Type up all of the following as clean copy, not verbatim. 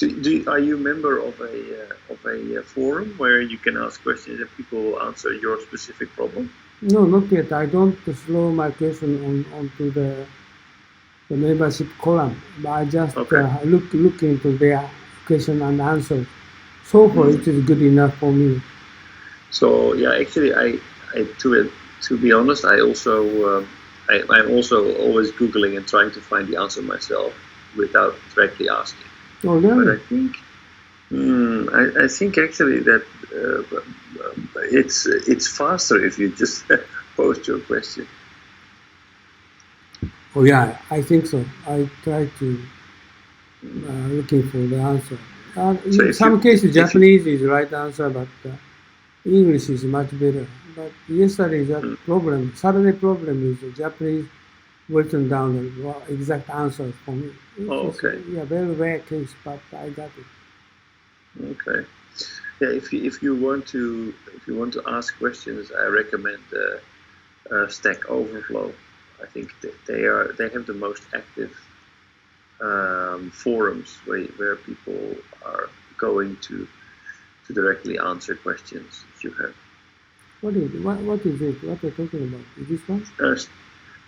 Are you a member of a forum where you can ask questions and people will answer your specific problem? No, not yet. I don't throw my question onto the membership column, but I just look into their question and answer. So far, it is good enough for me. So yeah, actually, to be honest, I'm also always Googling and trying to find the answer myself without directly asking. Oh, really? But I think actually that it's faster if you just post your question. Oh yeah, I think so. I try to looking for the answer. In some cases, Japanese is the right answer, but English is much better. But yesterday, that problem, Saturday problem is the Japanese written down the exact answer for me. Okay. Yeah, very rare case, but I got it. Okay. Yeah, if you want to ask questions, I recommend Stack Overflow. I think they have the most active forums where people are going to directly answer questions that you have. What is it? What are you talking about? Is this one?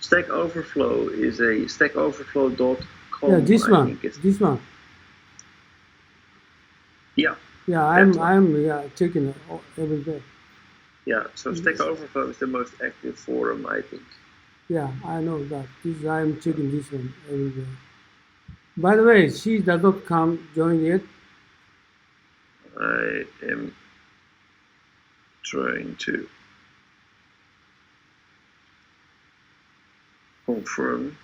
Stack Overflow is a stackoverflow.com. Yeah, this one. This one. Yeah. Yeah, I'm checking it every day. Yeah, so Stack Overflow is the most active forum, I think. Yeah, I know that. I'm checking this one every day. By the way, she does not come join yet. I am trying to confirm.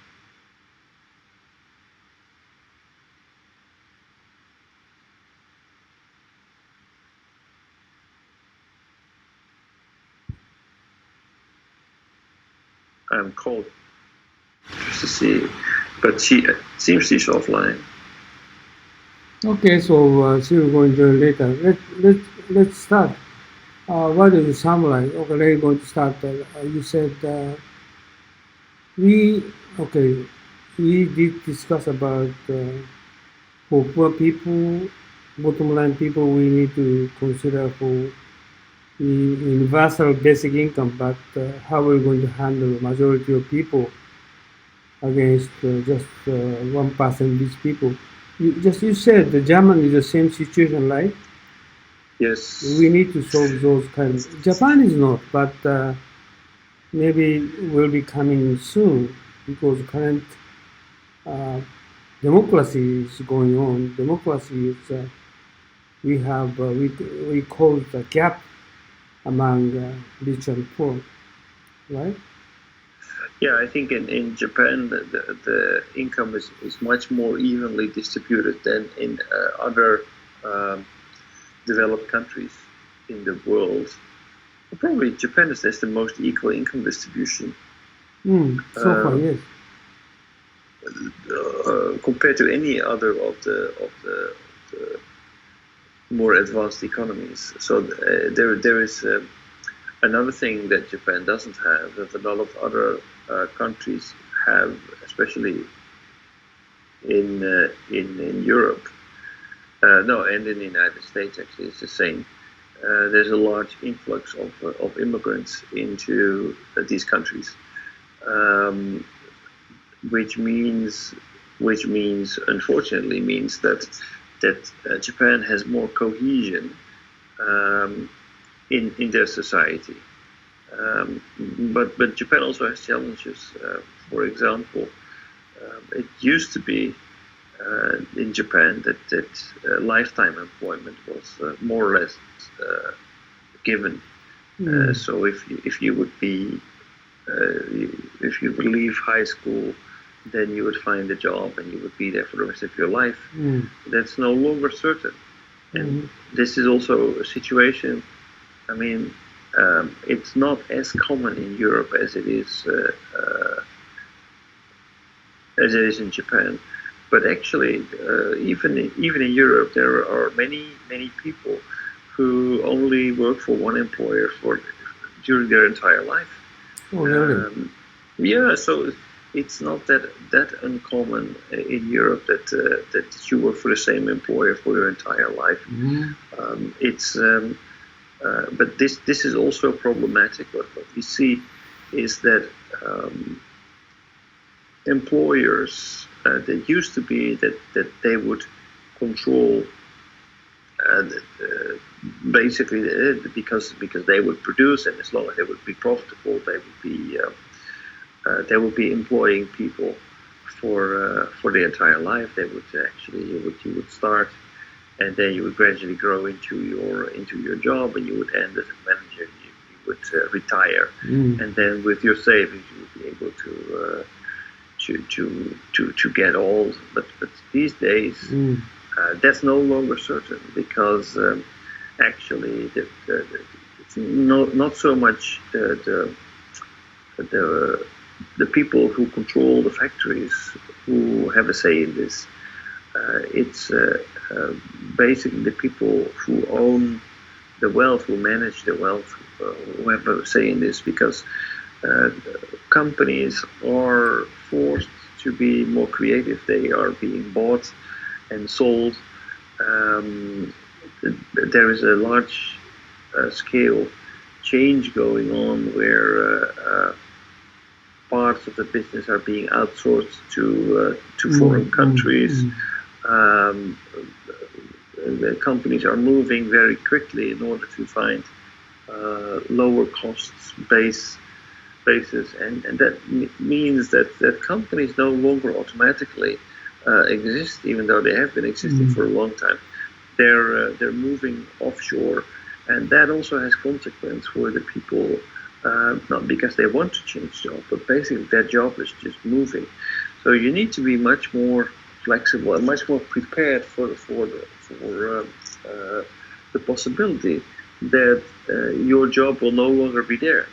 I'm called just to see, but it seems she's offline. Okay, so she will go and join later. Let's start. What did you summarize? Okay, we're going to start. You said we did discuss about for poor people, bottom line people, we need to consider for the universal basic income, but how we're going to handle the majority of people against just 1% rich people. You said the German is the same situation, right? Yes. We need to solve those kinds. Japan is not, but maybe will be coming soon because current democracy is going on. Democracy is we call the gap among rich and poor, right? Yeah, I think in Japan the income is much more evenly distributed than in other developed countries in the world. Probably Japan has the most equal income distribution. So far, yes. Compared to any other of the more advanced economies. So there is another thing that Japan doesn't have that a lot of other countries have, especially in Europe. No, and in the United States actually it's the same. There's a large influx of immigrants into these countries, which means unfortunately means that Japan has more cohesion in their society. But Japan also has challenges. For example, it used to be in Japan that lifetime employment was more or less given. So if you would leave high school, then you would find a job and you would be there for the rest of your life. That's no longer certain. And this is also a situation. I mean, it's not as common in Europe as it is in Japan. But actually, even in Europe, there are many people who only work for one employer during their entire life. Oh, really? Yeah. So it's not that uncommon in Europe that you work for the same employer for your entire life. But this is also problematic. What we see is that employers that used to be that they would control basically because they would produce, and as long as they would be profitable, they would be employing people for the entire life. They would actually you would start, and then you would gradually grow into your job, and you would end as a manager. You would retire, and then with your savings, you would be able to get old. But these days, that's no longer certain, because actually it's not so much the people who control the factories who have a say in this. It's basically the people who own the wealth, who manage the wealth, who have a say in this, because companies are forced to be more creative. They are being bought and sold. There is a large scale change going on where parts of the business are being outsourced to foreign countries. The companies are moving very quickly in order to find lower costs basis, and that means that companies no longer automatically exist, even though they have been existing for a long time. They're moving offshore, and that also has consequence for the people. Not because they want to change job, but basically their job is just moving. So you need to be much more flexible and much more prepared for the possibility that your job will no longer be there.